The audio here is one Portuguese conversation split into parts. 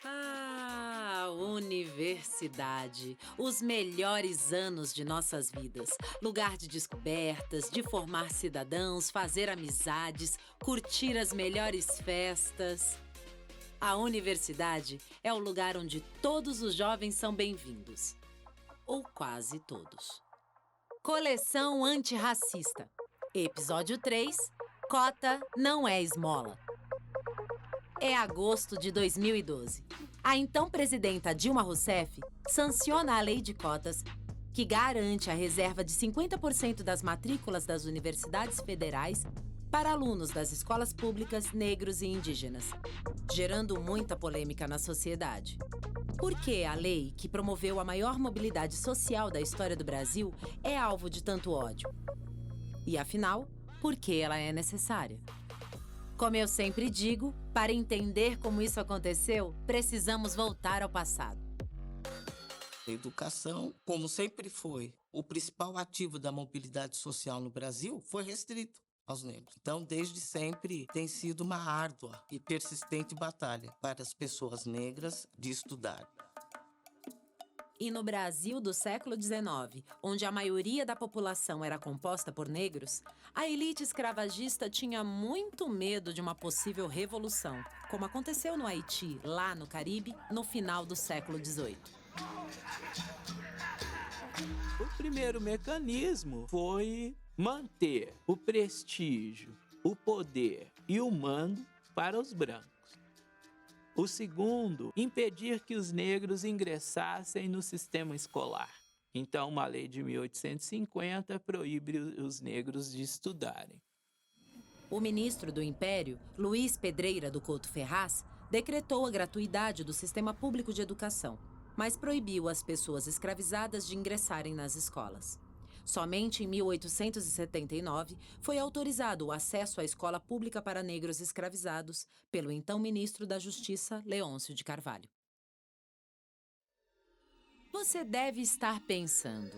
Ah, universidade. Os melhores anos de nossas vidas. Lugar de descobertas, de formar cidadãos, fazer amizades, curtir as melhores festas. A universidade é o lugar onde todos os jovens são bem-vindos. Ou quase todos. Coleção antirracista. Episódio 3. Cota não é esmola. É agosto de 2012. A então presidenta Dilma Rousseff sanciona a lei de cotas, que garante a reserva de 50% das matrículas das universidades federais para alunos das escolas públicas negros e indígenas, gerando muita polêmica na sociedade. Por que a lei, que promoveu a maior mobilidade social da história do Brasil, é alvo de tanto ódio? E afinal, por que ela é necessária? Como eu sempre digo, para entender como isso aconteceu, precisamos voltar ao passado. A educação, como sempre foi, o principal ativo da mobilidade social no Brasil foi restrito aos negros. Então, desde sempre, tem sido uma árdua e persistente batalha para as pessoas negras de estudar. E no Brasil do século XIX, onde a maioria da população era composta por negros, a elite escravagista tinha muito medo de uma possível revolução, como aconteceu no Haiti, lá no Caribe, no final do século XVIII. O primeiro mecanismo foi manter o prestígio, o poder e o mando para os brancos. O segundo, impedir que os negros ingressassem no sistema escolar. Então, uma lei de 1850 proíbe os negros de estudarem. O ministro do Império, Luiz Pedreira do Couto Ferraz, decretou a gratuidade do sistema público de educação, mas proibiu as pessoas escravizadas de ingressarem nas escolas. Somente em 1879 foi autorizado o acesso à escola pública para negros escravizados pelo então ministro da Justiça, Leôncio de Carvalho. Você deve estar pensando: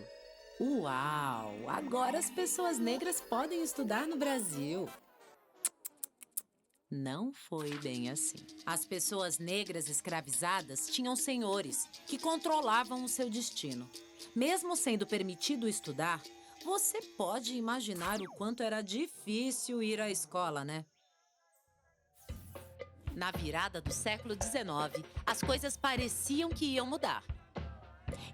uau, agora as pessoas negras podem estudar no Brasil. Não foi bem assim. As pessoas negras escravizadas tinham senhores que controlavam o seu destino. Mesmo sendo permitido estudar, você pode imaginar o quanto era difícil ir à escola, né? Na virada do século XIX, as coisas pareciam que iam mudar.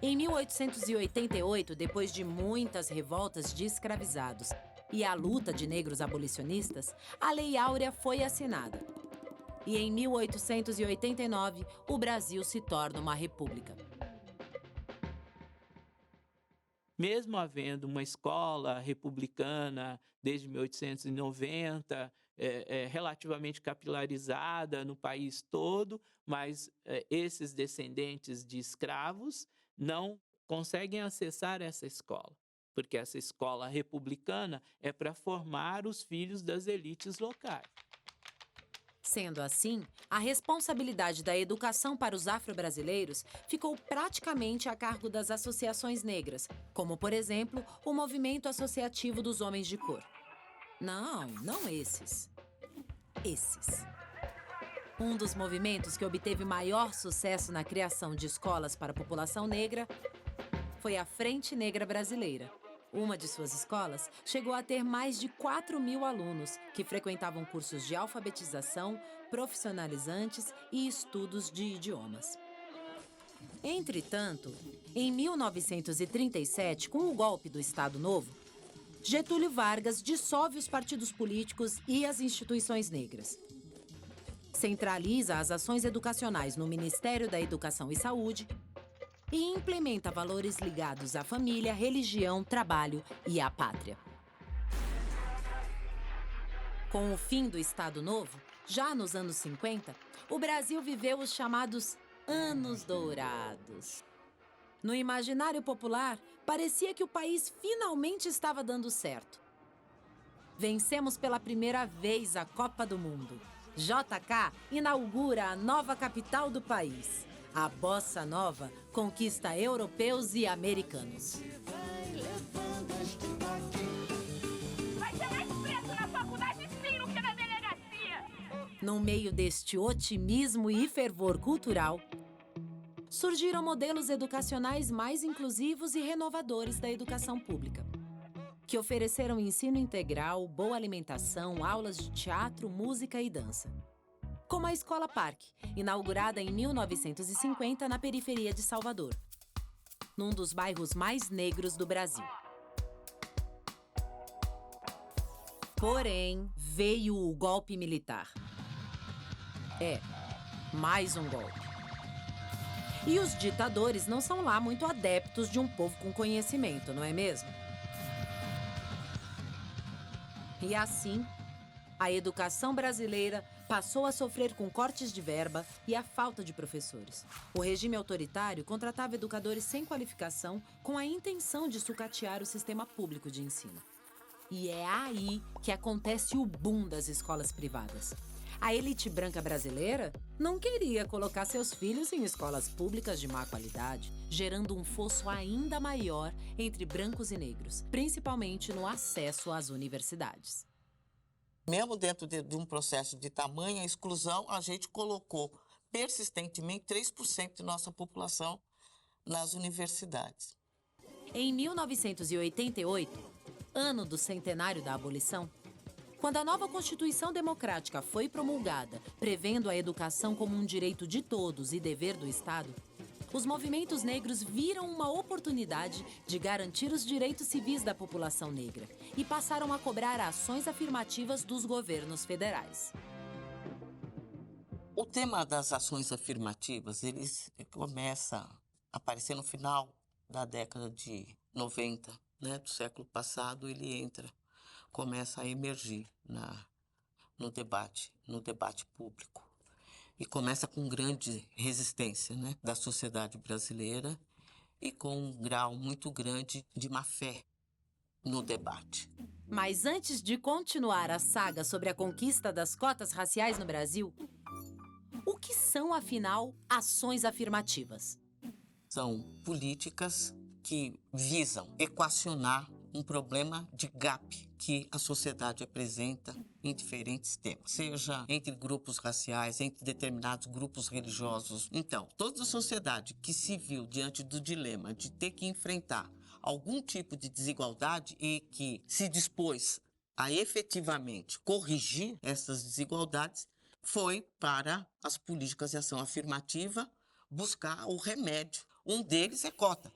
Em 1888, depois de muitas revoltas de escravizados e a luta de negros abolicionistas, a Lei Áurea foi assinada. E em 1889, o Brasil se torna uma república. Mesmo havendo uma escola republicana desde 1890, relativamente capilarizada no país todo, mas esses descendentes de escravos não conseguem acessar essa escola, porque essa escola republicana é para formar os filhos das elites locais. Sendo assim, a responsabilidade da educação para os afro-brasileiros ficou praticamente a cargo das associações negras, como, por exemplo, o Movimento Associativo dos Homens de Cor. Não esses. Esses. Um dos movimentos que obteve maior sucesso na criação de escolas para a população negra foi a Frente Negra Brasileira. Uma de suas escolas chegou a ter mais de 4.000 alunos que frequentavam cursos de alfabetização, profissionalizantes e estudos de idiomas. Entretanto, em 1937, com o golpe do Estado Novo, Getúlio Vargas dissolve os partidos políticos e as instituições negras. Centraliza as ações educacionais no Ministério da Educação e Saúde e implementa valores ligados à família, religião, trabalho e à pátria. Com o fim do Estado Novo, já nos anos 50, o Brasil viveu os chamados Anos Dourados. No imaginário popular, parecia que o país finalmente estava dando certo. Vencemos pela primeira vez a Copa do Mundo. JK inaugura a nova capital do país. A Bossa Nova conquista europeus e americanos. Vai ter mais preso na faculdade sim do que na delegacia! No meio deste otimismo e fervor cultural, surgiram modelos educacionais mais inclusivos e renovadores da educação pública, que ofereceram ensino integral, boa alimentação, aulas de teatro, música e dança. Como a Escola Parque, inaugurada em 1950 na periferia de Salvador, num dos bairros mais negros do Brasil. Porém, veio o golpe militar. Mais um golpe. E os ditadores não são lá muito adeptos de um povo com conhecimento, não é mesmo? E assim, a educação brasileira passou a sofrer com cortes de verba e a falta de professores. O regime autoritário contratava educadores sem qualificação com a intenção de sucatear o sistema público de ensino. E é aí que acontece o boom das escolas privadas. A elite branca brasileira não queria colocar seus filhos em escolas públicas de má qualidade, gerando um fosso ainda maior entre brancos e negros, principalmente no acesso às universidades. Mesmo dentro de um processo de tamanha exclusão, a gente colocou persistentemente 3% de nossa população nas universidades. Em 1988, ano do centenário da abolição, quando a nova Constituição Democrática foi promulgada, prevendo a educação como um direito de todos e dever do Estado, os movimentos negros viram uma oportunidade de garantir os direitos civis da população negra e passaram a cobrar ações afirmativas dos governos federais. O tema das ações afirmativas, ele começa a aparecer no final da década de 90, né, do século passado. Ele começa a emergir no debate público. E começa com grande resistência, né, da sociedade brasileira e com um grau muito grande de má fé no debate. Mas antes de continuar a saga sobre a conquista das cotas raciais no Brasil, o que são, afinal, ações afirmativas? São políticas que visam equacionar um problema de gap que a sociedade apresenta em diferentes temas, seja entre grupos raciais, entre determinados grupos religiosos. Então, toda a sociedade que se viu diante do dilema de ter que enfrentar algum tipo de desigualdade e que se dispôs a efetivamente corrigir essas desigualdades, foi para as políticas de ação afirmativa buscar o remédio. Um deles é cota.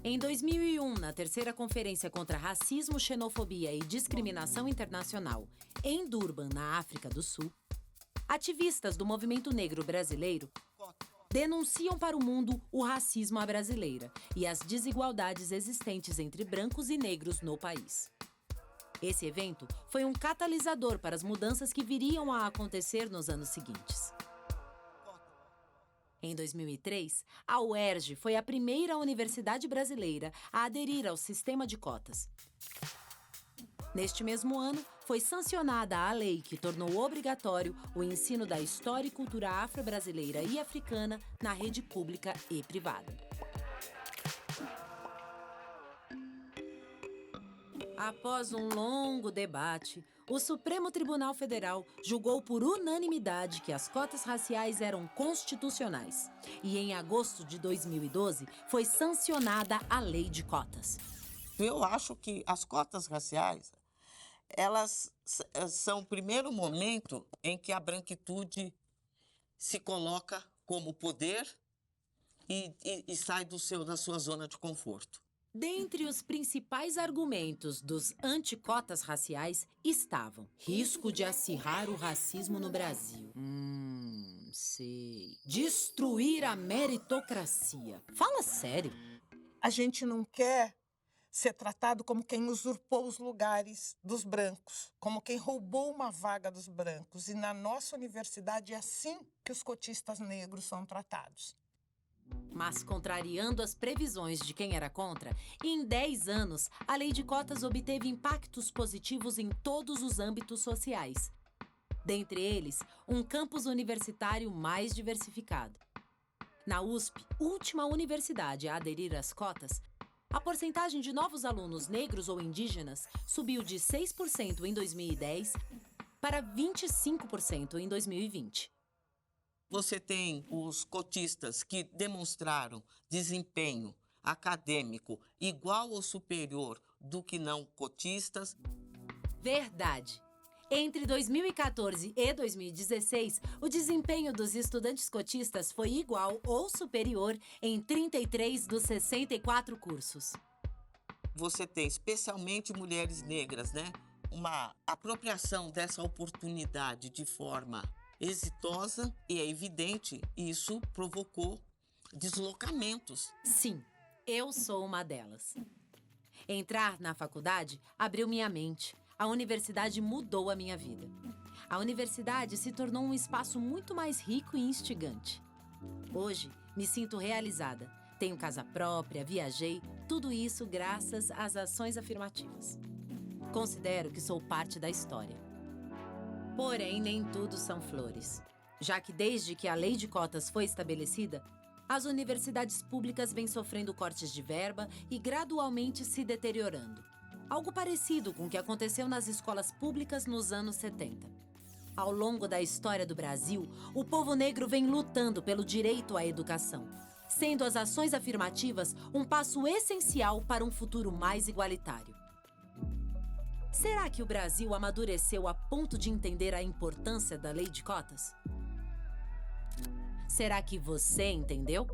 Em 2001, na terceira Conferência contra Racismo, Xenofobia e Discriminação Internacional, em Durban, na África do Sul, ativistas do movimento negro brasileiro denunciam para o mundo o racismo à brasileira e as desigualdades existentes entre brancos e negros no país. Esse evento foi um catalisador para as mudanças que viriam a acontecer nos anos seguintes. Em 2003, a UERJ foi a primeira universidade brasileira a aderir ao sistema de cotas. Neste mesmo ano, foi sancionada a lei que tornou obrigatório o ensino da história e cultura afro-brasileira e africana na rede pública e privada. Após um longo debate, o Supremo Tribunal Federal julgou por unanimidade que as cotas raciais eram constitucionais. E em agosto de 2012, foi sancionada a Lei de Cotas. Eu acho que as cotas raciais, elas são o primeiro momento em que a branquitude se coloca como poder e sai da sua zona de conforto. Dentre os principais argumentos dos anticotas raciais estavam risco de acirrar o racismo no Brasil. Sei. Destruir a meritocracia. Fala sério. A gente não quer ser tratado como quem usurpou os lugares dos brancos, como quem roubou uma vaga dos brancos. E na nossa universidade é assim que os cotistas negros são tratados. Mas, contrariando as previsões de quem era contra, em 10 anos, a lei de cotas obteve impactos positivos em todos os âmbitos sociais. Dentre eles, um campus universitário mais diversificado. Na USP, última universidade a aderir às cotas, a porcentagem de novos alunos negros ou indígenas subiu de 6% em 2010 para 25% em 2020. Você tem os cotistas que demonstraram desempenho acadêmico igual ou superior do que não cotistas. Verdade. Entre 2014 e 2016, o desempenho dos estudantes cotistas foi igual ou superior em 33 dos 64 cursos. Você tem especialmente mulheres negras, né? Uma apropriação dessa oportunidade de forma exitosa e é evidente, isso provocou deslocamentos. Sim, eu sou uma delas. Entrar na faculdade abriu minha mente. A universidade mudou a minha vida. A universidade se tornou um espaço muito mais rico e instigante. Hoje, me sinto realizada. Tenho casa própria, viajei, tudo isso graças às ações afirmativas. Considero que sou parte da história. Porém, nem tudo são flores. Já que desde que a lei de cotas foi estabelecida, as universidades públicas vêm sofrendo cortes de verba e gradualmente se deteriorando. Algo parecido com o que aconteceu nas escolas públicas nos anos 70. Ao longo da história do Brasil, o povo negro vem lutando pelo direito à educação, sendo as ações afirmativas um passo essencial para um futuro mais igualitário. Será que o Brasil amadureceu a ponto de entender a importância da lei de cotas? Será que você entendeu?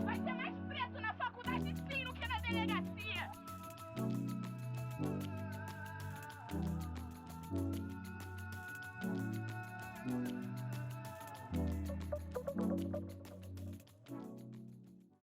Vai ter mais preto na faculdade sim do que na delegacia!